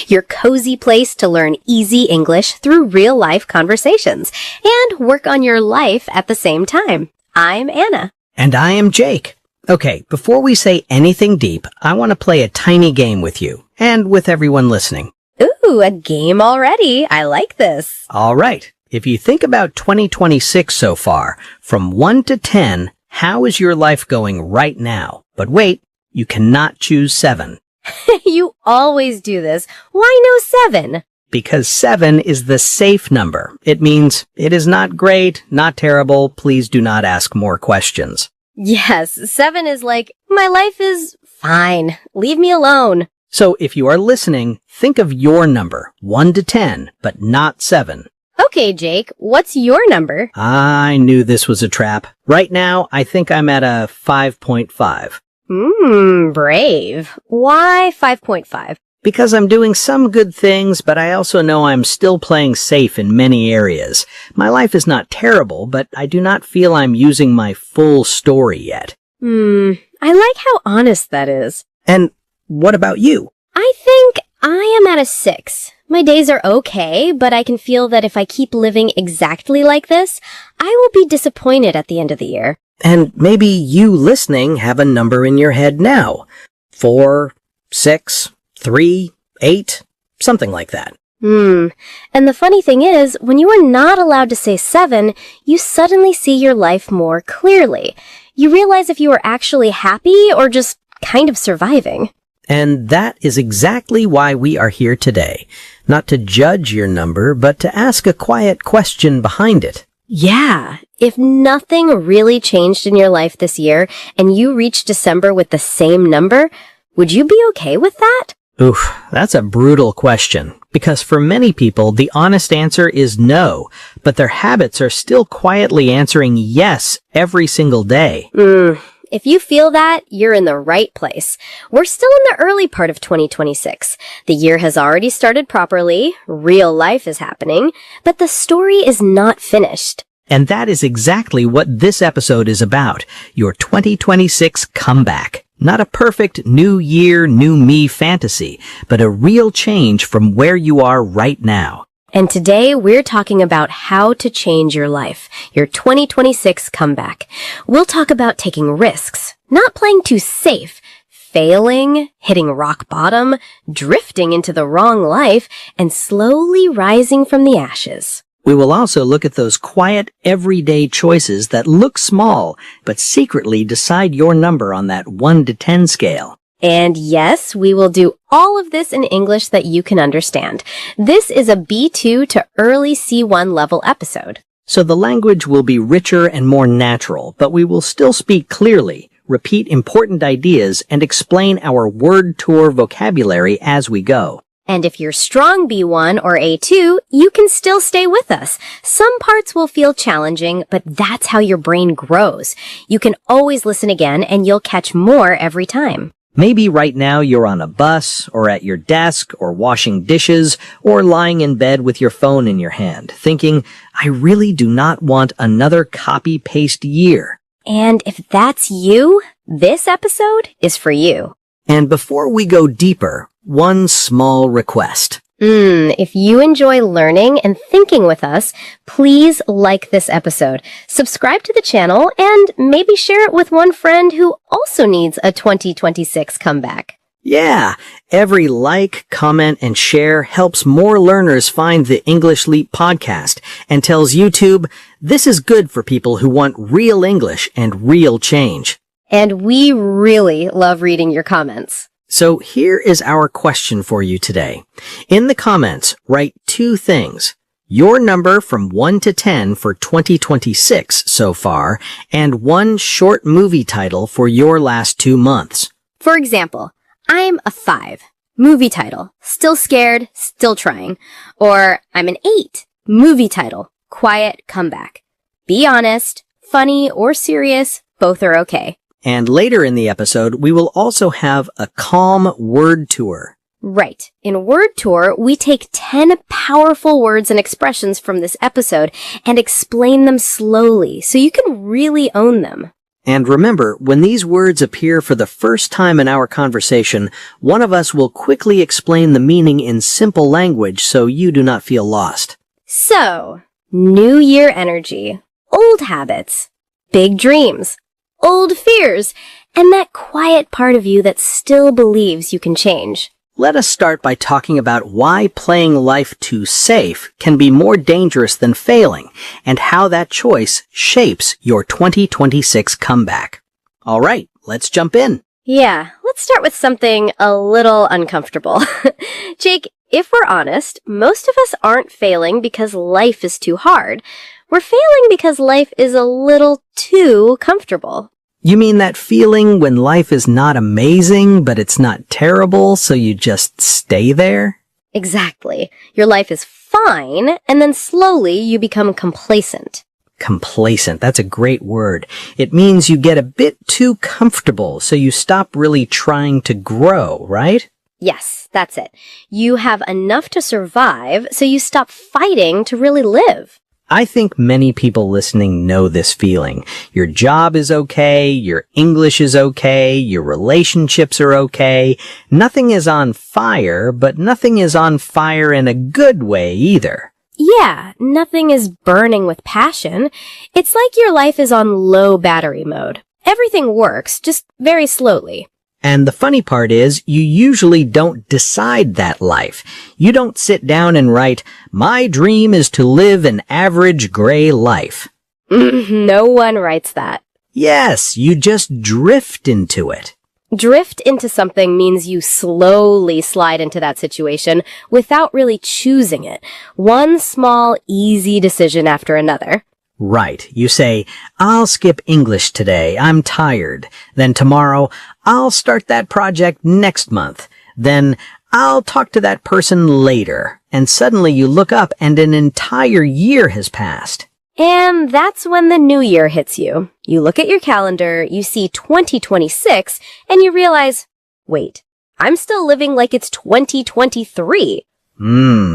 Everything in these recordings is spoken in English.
your cozy place to learn easy English through real-life conversations and work on your life at the same time. I'm Anna. And I am Jake. Okay, before we say anything deep, I want to play a tiny game with you and with everyone listening. Ooh, a game already. I like this. All right. If you think about 2026 so far, from 1 to 10, how is your life going right now? But wait, you cannot choose 7. You always do this. Why no 7? Because 7 is the safe number. It means it is not great, not terrible. Please do not ask more questions. Yes, 7 is like, my life is fine. Leave me alone. So if you are listening, think of your number, 1 to 10, but not 7. Okay, Jake, what's your number? I knew this was a trap. Right now, I think I'm at a 5.5. Brave. Why 5.5? Because I'm doing some good things, but I also know I'm still playing safe in many areas. My life is not terrible, but I do not feel I'm using my full story yet. I like how honest that is. And what about you? I think I am at a 6. My days are okay, but I can feel that if I keep living exactly like this, I will be disappointed at the end of the year. And maybe you listening have a number in your head now. 4, 6, 3, 8, something like that. And the funny thing is, when you are not allowed to say 7, you suddenly see your life more clearly. You realize if you are actually happy or just kind of surviving. And that is exactly why we are here today. Not to judge your number, but to ask a quiet question behind it. Yeah, if nothing really changed in your life this year and you reached December with the same number, would you be okay with that? Oof, that's a brutal question. Because for many people, the honest answer is no, but their habits are still quietly answering yes every single day. If you feel that, you're in the right place. We're still in the early part of 2026. The year has already started properly, real life is happening, but the story is not finished. And that is exactly what this episode is about, your 2026 comeback. Not a perfect new year, new me fantasy, but a real change from where you are right now. And today we're talking about how to change your life, your 2026 comeback. We'll talk about taking risks, not playing too safe, failing, hitting rock bottom, drifting into the wrong life, and slowly rising from the ashes. We will also look at those quiet, everyday choices that look small, but secretly decide your number on that 1 to 10 scale. And yes, we will do all of this in English that you can understand. This is a B2 to early C1 level episode. So the language will be richer and more natural, but we will still speak clearly, repeat important ideas, and explain our word tour vocabulary as we go. And if you're strong B1 or A2, you can still stay with us. Some parts will feel challenging, but that's how your brain grows. You can always listen again and you'll catch more every time. Maybe right now you're on a bus, or at your desk, or washing dishes, or lying in bed with your phone in your hand, thinking, I really do not want another copy-paste year. And if that's you, this episode is for you. And before we go deeper, one small request. If you enjoy learning and thinking with us, please like this episode, subscribe to the channel, and maybe share it with one friend who also needs a 2026 comeback. Yeah, every like, comment, and share helps more learners find the English Leap podcast and tells YouTube this is good for people who want real English and real change. And we really love reading your comments. So here is our question for you today. In the comments, write 2 things. Your number from 1 to 10 for 2026 so far, and 1 short movie title for your last 2 months. For example, I'm a 5. Movie title, Still Scared, Still Trying. Or I'm an 8. Movie title, Quiet Comeback. Be honest, funny or serious, both are okay. And later in the episode, we will also have a calm word tour. Right. In Word Tour, we take 10 powerful words and expressions from this episode and explain them slowly so you can really own them. And remember, when these words appear for the first time in our conversation, one of us will quickly explain the meaning in simple language so you do not feel lost. So, New Year energy, old habits, big dreams, old fears, and that quiet part of you that still believes you can change. Let us start by talking about why playing life too safe can be more dangerous than failing, and how that choice shapes your 2026 comeback. All right, let's jump in. Yeah, let's start with something a little uncomfortable. Jake, if we're honest, most of us aren't failing because life is too hard. We're failing because life is a little too comfortable. You mean that feeling when life is not amazing, but it's not terrible, so you just stay there? Exactly. Your life is fine, and then slowly you become complacent. Complacent, that's a great word. It means you get a bit too comfortable, so you stop really trying to grow, right? Yes, that's it. You have enough to survive, so you stop fighting to really live. I think many people listening know this feeling. Your job is okay, your English is okay, your relationships are okay. Nothing is on fire, but nothing is on fire in a good way either. Yeah, nothing is burning with passion. It's like your life is on low battery mode. Everything works, just very slowly. And the funny part is, you usually don't decide that life. You don't sit down and write, "My dream is to live an average gray life." No one writes that. Yes, you just drift into it. Drift into something means you slowly slide into that situation without really choosing it. One small, easy decision after another. Right. You say, "I'll skip English today. I'm tired." Then tomorrow, "I'll start that project next month." Then, "I'll talk to that person later." And suddenly you look up and an entire year has passed. And that's when the new year hits you. You look at your calendar, you see 2026, and you realize, wait, I'm still living like it's 2023.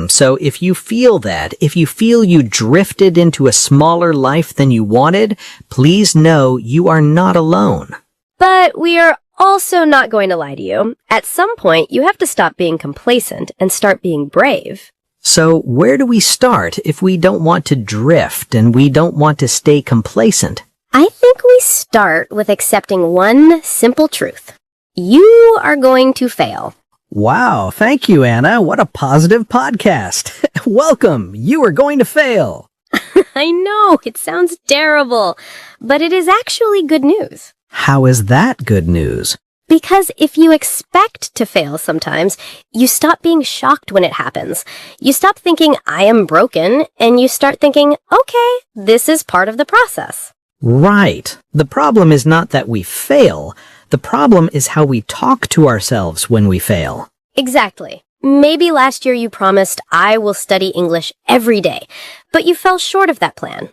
So if you feel that, if you feel you drifted into a smaller life than you wanted, please know you are not alone. But we are also not going to lie to you. At some point, you have to stop being complacent and start being brave. So where do we start if we don't want to drift and we don't want to stay complacent? I think we start with accepting one simple truth. You are going to fail. Wow, thank you, Anna. What a positive podcast. Welcome. You are going to fail. I know, it sounds terrible, but it is actually good news. How is that good news? Because if you expect to fail sometimes, you stop being shocked when it happens. You stop thinking, I am broken, and you start thinking, okay, this is part of the process. Right. The problem is not that we fail. The problem is how we talk to ourselves when we fail. Exactly. Maybe last year you promised, I will study English every day, but you fell short of that plan.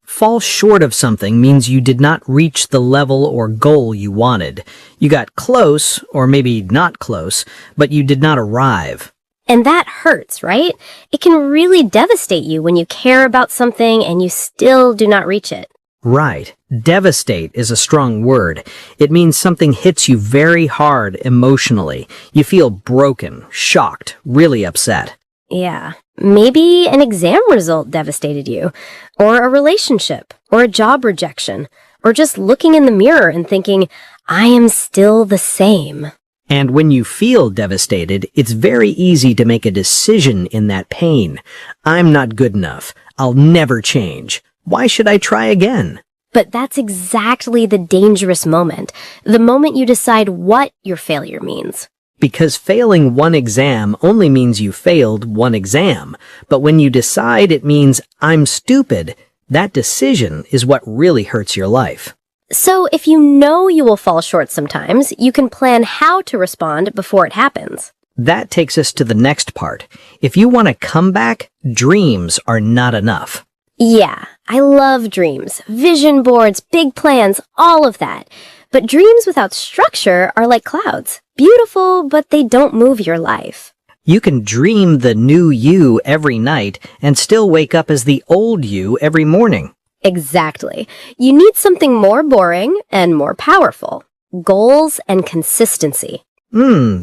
Fall short of something means you did not reach the level or goal you wanted. You got close, or maybe not close, but you did not arrive. And that hurts, right? It can really devastate you when you care about something and you still do not reach it. Right. Devastate is a strong word. It means something hits you very hard emotionally. You feel broken, shocked, really upset. Yeah. Maybe an exam result devastated you, or a relationship, or a job rejection, or just looking in the mirror and thinking, I am still the same. And when you feel devastated, it's very easy to make a decision in that pain. I'm not good enough. I'll never change. Why should I try again? But that's exactly the dangerous moment, the moment you decide what your failure means. Because failing one exam only means you failed one exam. But when you decide it means I'm stupid, that decision is what really hurts your life. So if you know you will fall short sometimes, you can plan how to respond before it happens. That takes us to the next part. If you want to come back, dreams are not enough. Yeah, I love dreams, vision boards, big plans, all of that. But dreams without structure are like clouds. Beautiful, but they don't move your life. You can dream the new you every night and still wake up as the old you every morning. Exactly. You need something more boring and more powerful. Goals and consistency.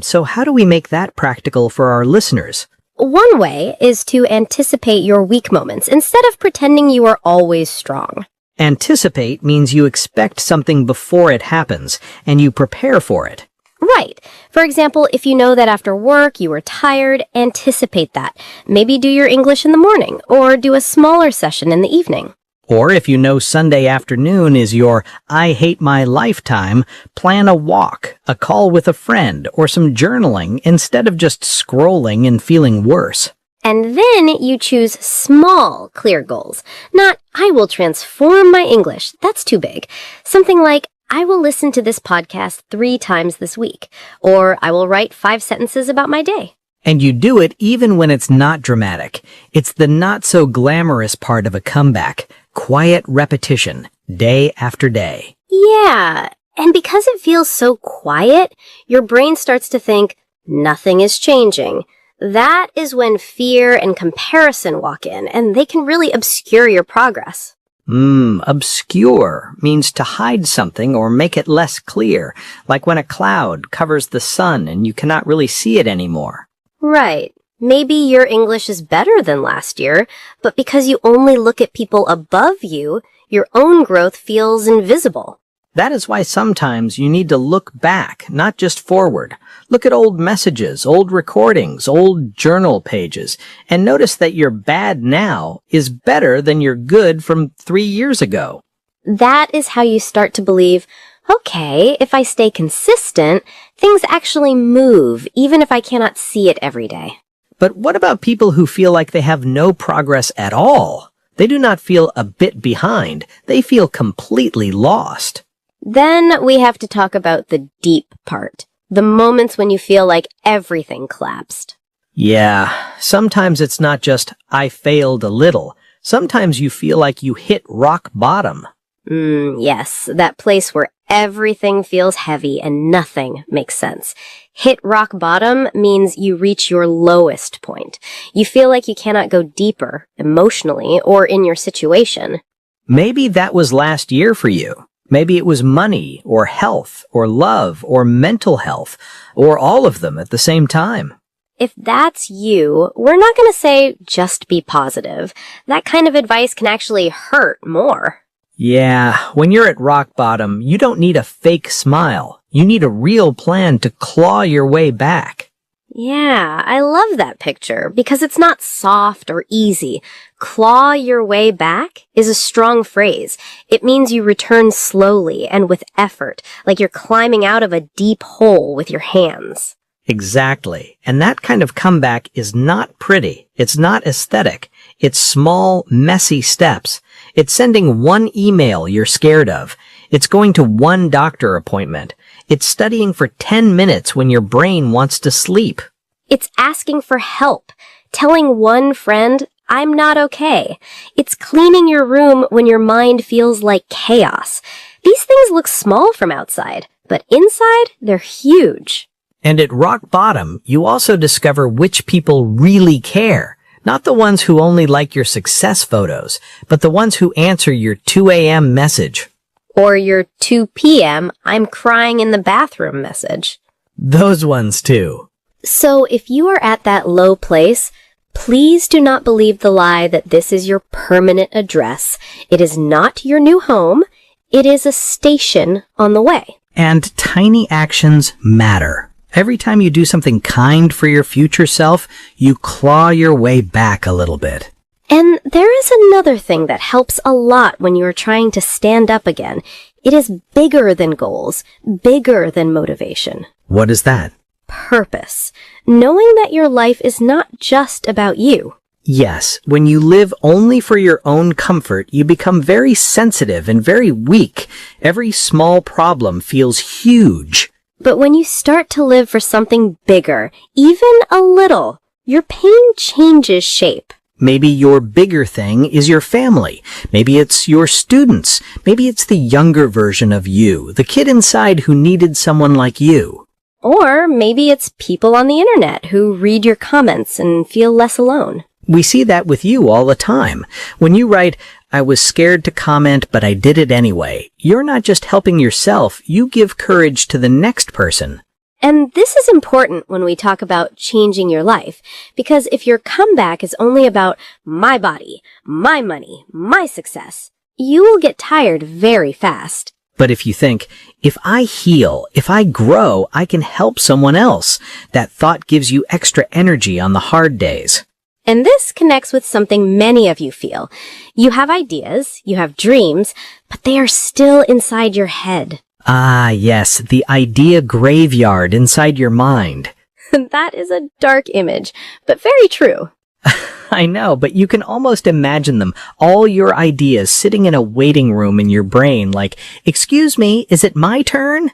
So how do we make that practical for our listeners? One way is to anticipate your weak moments instead of pretending you are always strong. Anticipate means you expect something before it happens, and you prepare for it. Right. For example, if you know that after work you are tired, anticipate that. Maybe do your English in the morning, or do a smaller session in the evening. Or if you know Sunday afternoon is your I hate my lifetime, plan a walk, a call with a friend, or some journaling instead of just scrolling and feeling worse. And then you choose small, clear goals. Not, I will transform my English. That's too big. Something like, I will listen to this podcast 3 times this week. Or I will write 5 sentences about my day. And you do it even when it's not dramatic. It's the not so glamorous part of a comeback. Quiet repetition, day after day. Yeah, and because it feels so quiet, your brain starts to think, nothing is changing. That is when fear and comparison walk in, and they can really obscure your progress. Obscure means to hide something or make it less clear, like when a cloud covers the sun and you cannot really see it anymore. Right. Maybe your English is better than last year, but because you only look at people above you, your own growth feels invisible. That is why sometimes you need to look back, not just forward. Look at old messages, old recordings, old journal pages, and notice that your bad now is better than your good from 3 years ago. That is how you start to believe, okay, if I stay consistent, things actually move, even if I cannot see it every day. But what about people who feel like they have no progress at all? They do not feel a bit behind. They feel completely lost. Then we have to talk about the deep part. The moments when you feel like everything collapsed. Yeah, sometimes it's not just, I failed a little. Sometimes you feel like you hit rock bottom. Yes, that place where everything feels heavy and nothing makes sense. Hit rock bottom means you reach your lowest point. You feel like you cannot go deeper, emotionally, or in your situation. Maybe that was last year for you. Maybe it was money, or health, or love, or mental health, or all of them at the same time. If that's you, we're not going to say just be positive. That kind of advice can actually hurt more. Yeah, when you're at rock bottom, you don't need a fake smile. You need a real plan to claw your way back. Yeah, I love that picture because it's not soft or easy. Claw your way back is a strong phrase. It means you return slowly and with effort, like you're climbing out of a deep hole with your hands. Exactly. And that kind of comeback is not pretty. It's not aesthetic. It's small, messy steps. It's sending one email you're scared of. It's going to one doctor appointment. It's studying for 10 minutes when your brain wants to sleep. It's asking for help, telling one friend, I'm not okay. It's cleaning your room when your mind feels like chaos. These things look small from outside, but inside, they're huge. And at rock bottom, you also discover which people really care. Not the ones who only like your success photos, but the ones who answer your 2 a.m. message. Or your 2 p.m. I'm crying in the bathroom message. Those ones too. So if you are at that low place, please do not believe the lie that this is your permanent address. It is not your new home. It is a station on the way. And tiny actions matter. Every time you do something kind for your future self, you claw your way back a little bit. And there is another thing that helps a lot when you are trying to stand up again. It is bigger than goals, bigger than motivation. What is that? Purpose. Knowing that your life is not just about you. Yes, when you live only for your own comfort, you become very sensitive and very weak. Every small problem feels huge. But when you start to live for something bigger, even a little, your pain changes shape. Maybe your bigger thing is your family. Maybe it's your students. Maybe it's the younger version of you, the kid inside who needed someone like you. Or maybe it's people on the internet who read your comments and feel less alone. We see that with you all the time. When you write, I was scared to comment, but I did it anyway. You're not just helping yourself, you give courage to the next person. And this is important when we talk about changing your life, because if your comeback is only about my body, my money, my success, you will get tired very fast. But if you think, if I heal, if I grow, I can help someone else, that thought gives you extra energy on the hard days. And this connects with something many of you feel. You have ideas, you have dreams, but they are still inside your head. Ah, yes, the idea graveyard inside your mind. That is a dark image, but very true. I know, but you can almost imagine them, all your ideas sitting in a waiting room in your brain like, excuse me, is it my turn?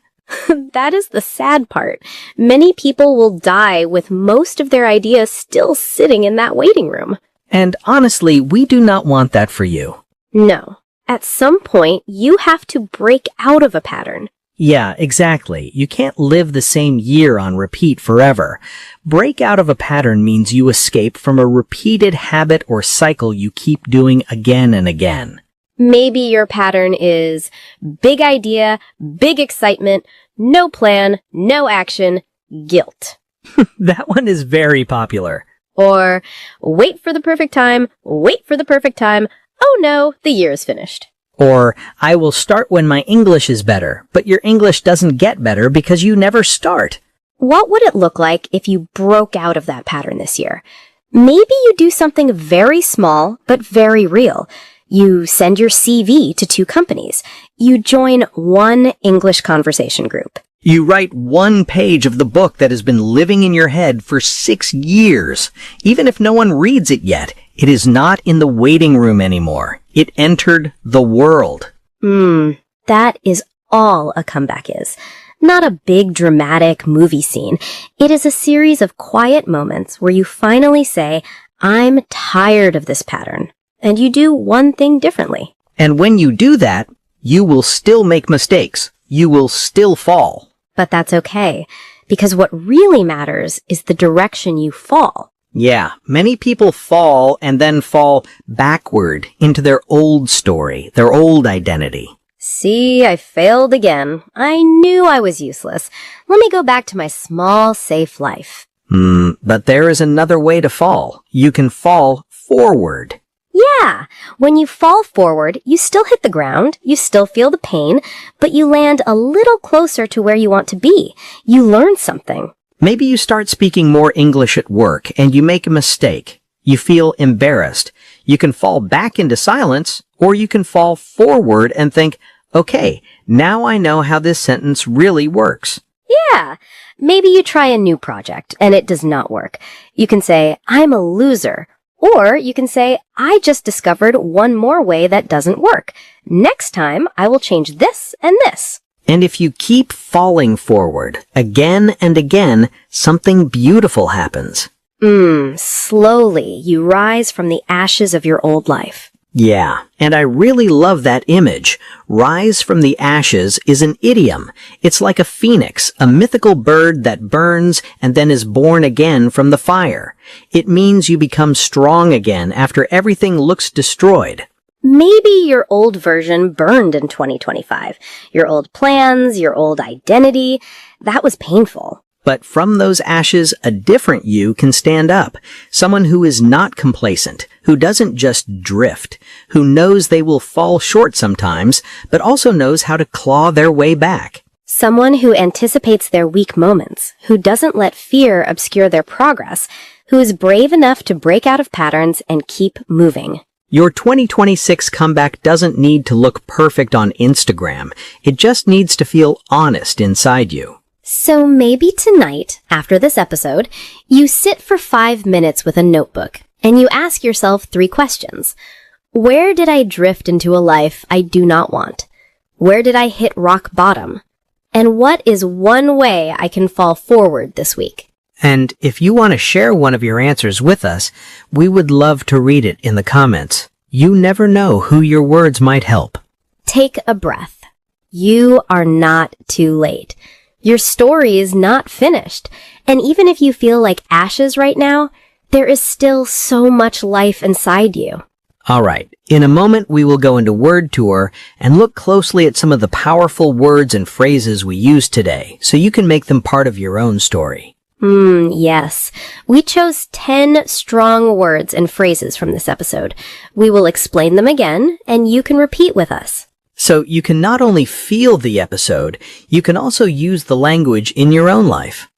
That is the sad part. Many people will die with most of their ideas still sitting in that waiting room. And honestly, we do not want that for you. No. At some point, you have to break out of a pattern. Yeah, exactly. You can't live the same year on repeat forever. Break out of a pattern means you escape from a repeated habit or cycle you keep doing again and again. Maybe your pattern is big idea, big excitement, no plan, no action, guilt. That one is very popular. Or wait for the perfect time, oh no, the year is finished. Or, I will start when my English is better, but your English doesn't get better because you never start. What would it look like if you broke out of that pattern this year? Maybe you do something very small, but very real. You send your CV to 2 companies. You join 1 English conversation group. You write 1 page of the book that has been living in your head for 6 years. Even if no one reads it yet, it is not in the waiting room anymore. It entered the world. That is all a comeback is. Not a big dramatic movie scene. It is a series of quiet moments where you finally say, I'm tired of this pattern. And you do one thing differently. And when you do that, you will still make mistakes. You will still fall. But that's okay, because what really matters is the direction you fall. Yeah, many people fall and then fall backward into their old story, their old identity. See, I failed again. I knew I was useless. Let me go back to my small, safe life. But there is another way to fall. You can fall forward. Yeah, when you fall forward, you still hit the ground, you still feel the pain, but you land a little closer to where you want to be. You learn something. Maybe you start speaking more English at work and you make a mistake. You feel embarrassed. You can fall back into silence, or you can fall forward and think, okay, now I know how this sentence really works. Yeah, maybe you try a new project and it does not work. You can say, I'm a loser. Or you can say, I just discovered one more way that doesn't work. Next time, I will change this and this. And if you keep falling forward again and again, something beautiful happens. Slowly, you rise from the ashes of your old life. Yeah, and I really love that image. Rise from the ashes is an idiom. It's like a phoenix, a mythical bird that burns and then is born again from the fire. It means you become strong again after everything looks destroyed. Maybe your old version burned in 2025. Your old plans, your old identity. That was painful. But from those ashes, a different you can stand up. Someone who is not complacent, who doesn't just drift, who knows they will fall short sometimes, but also knows how to claw their way back. Someone who anticipates their weak moments, who doesn't let fear obscure their progress, who is brave enough to break out of patterns and keep moving. Your 2026 comeback doesn't need to look perfect on Instagram. It just needs to feel honest inside you. So maybe tonight, after this episode, you sit for 5 minutes with a notebook and you ask yourself 3 questions. Where did I drift into a life I do not want? Where did I hit rock bottom? And what is one way I can fall forward this week? And if you want to share one of your answers with us, we would love to read it in the comments. You never know who your words might help. Take a breath. You are not too late. Your story is not finished. And even if you feel like ashes right now, there is still so much life inside you. All right, in a moment we will go into word tour and look closely at some of the powerful words and phrases we use today so you can make them part of your own story. Yes. We chose 10 strong words and phrases from this episode. We will explain them again, and you can repeat with us. So you can not only feel the episode, you can also use the language in your own life.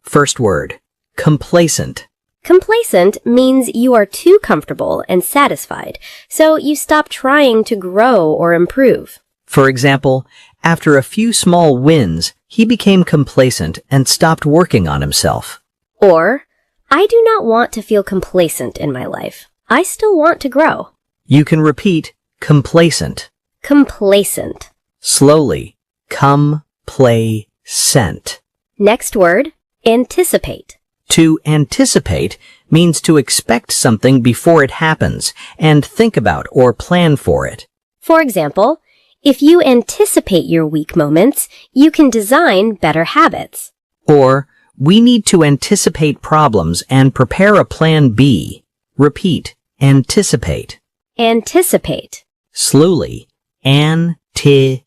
First word, complacent. Complacent means you are too comfortable and satisfied, so you stop trying to grow or improve. For example, after a few small wins, he became complacent and stopped working on himself. Or, I do not want to feel complacent in my life. I still want to grow. You can repeat complacent. Complacent. Slowly, come-play-cent. Next word, anticipate. To anticipate means to expect something before it happens and think about or plan for it. For example, if you anticipate your weak moments, you can design better habits. Or, we need to anticipate problems and prepare a plan B. Repeat, anticipate. Anticipate. Slowly, anticipate.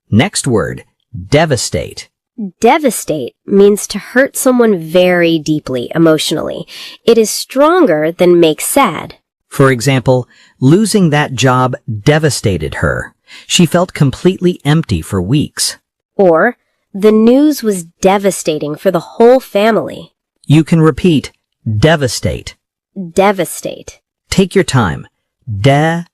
Next word, devastate. Devastate means to hurt someone very deeply emotionally. It is stronger than make sad. For example, losing that job devastated her. She felt completely empty for weeks. Or, the news was devastating for the whole family. You can repeat, devastate. Devastate. Take your time. Devastate.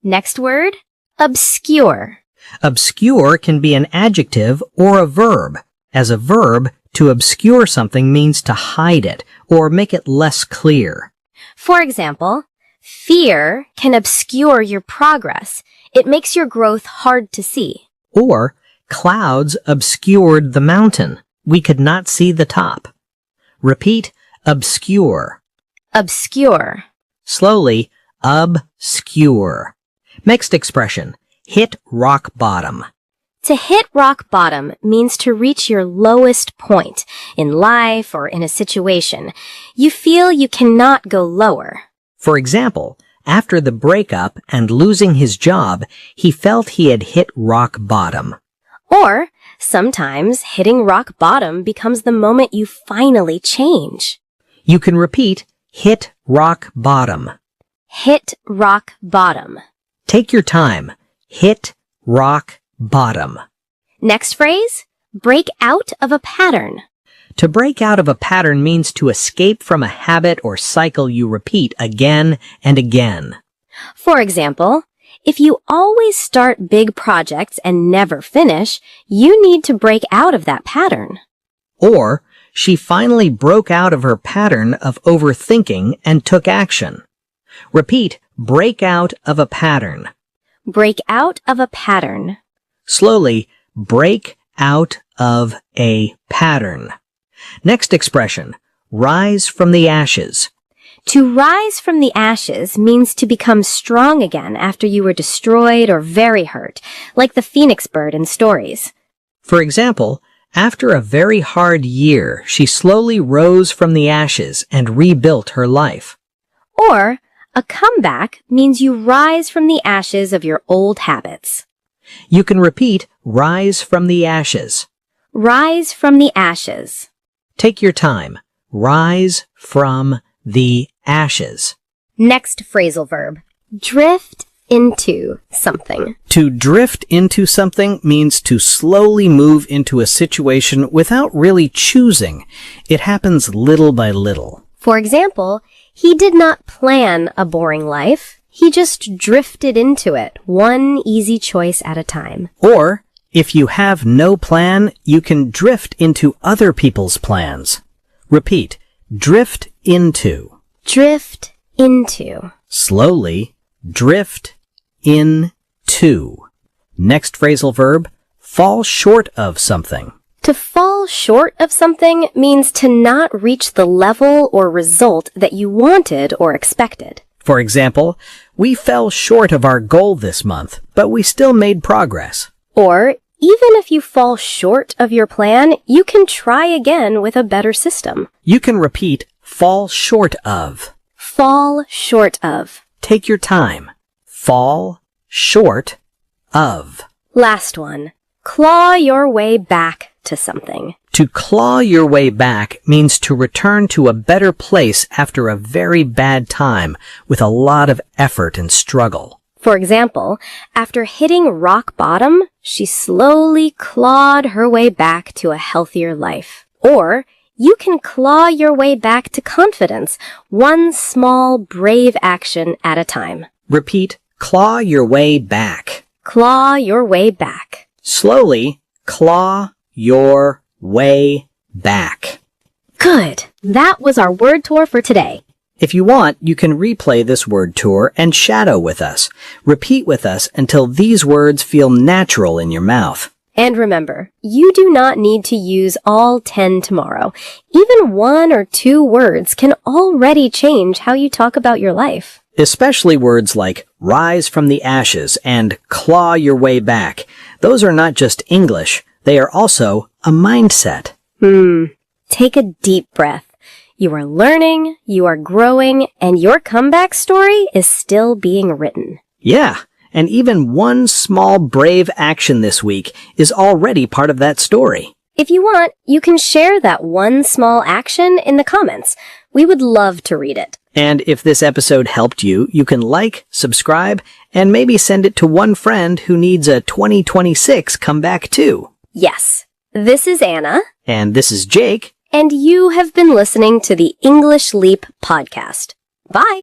Next word, obscure. Obscure can be an adjective or a verb. As a verb, to obscure something means to hide it or make it less clear. For example, fear can obscure your progress. It makes your growth hard to see. Or, clouds obscured the mountain. We could not see the top. Repeat, obscure. Obscure. Slowly, obscure. Next expression, hit rock bottom. To hit rock bottom means to reach your lowest point in life or in a situation. You feel you cannot go lower. For example, after the breakup and losing his job, he felt he had hit rock bottom. Or, sometimes hitting rock bottom becomes the moment you finally change. You can repeat, hit rock bottom. Hit rock bottom. Take your time. Hit rock bottom. Next phrase, break out of a pattern. To break out of a pattern means to escape from a habit or cycle you repeat again and again. For example, if you always start big projects and never finish, you need to break out of that pattern. Or, she finally broke out of her pattern of overthinking and took action. Repeat, break out of a pattern. Break out of a pattern. Slowly, break out of a pattern. Next expression, rise from the ashes. To rise from the ashes means to become strong again after you were destroyed or very hurt, like the phoenix bird in stories. For example, after a very hard year, she slowly rose from the ashes and rebuilt her life. Or, a comeback means you rise from the ashes of your old habits. You can repeat, rise from the ashes. Rise from the ashes. Take your time. Rise from the ashes. Next phrasal verb, drift into something. To drift into something means to slowly move into a situation without really choosing. It happens little by little. For example, he did not plan a boring life. He just drifted into it, one easy choice at a time. Or, if you have no plan, you can drift into other people's plans. Repeat, drift into. Drift into. Slowly, drift into. Next phrasal verb, fall short of something. To fall short of something means to not reach the level or result that you wanted or expected. For example, we fell short of our goal this month, but we still made progress. Or, even if you fall short of your plan, you can try again with a better system. You can repeat, fall short of. Fall short of. Take your time. Fall short of. Last one. Claw your way back to something. To claw your way back means to return to a better place after a very bad time with a lot of effort and struggle. For example, after hitting rock bottom, she slowly clawed her way back to a healthier life. Or, you can claw your way back to confidence, one small, brave action at a time. Repeat, claw your way back. Claw your way back. Slowly, claw your way back. Good. That was our word tour for today. If you want, you can replay this word tour and shadow with us. Repeat with us until these words feel natural in your mouth. And remember, you do not need to use all 10 tomorrow. Even 1 or 2 words can already change how you talk about your life. Especially words like rise from the ashes and claw your way back. Those are not just English, they are also a mindset. Take a deep breath. You are learning, you are growing, and your comeback story is still being written. Yeah, and even one small brave action this week is already part of that story. If you want, you can share that one small action in the comments. We would love to read it. And if this episode helped you, you can like, subscribe, and maybe send it to one friend who needs a 2026 comeback too. Yes. This is Anna. And this is Jake. And you have been listening to the English Leap podcast. Bye.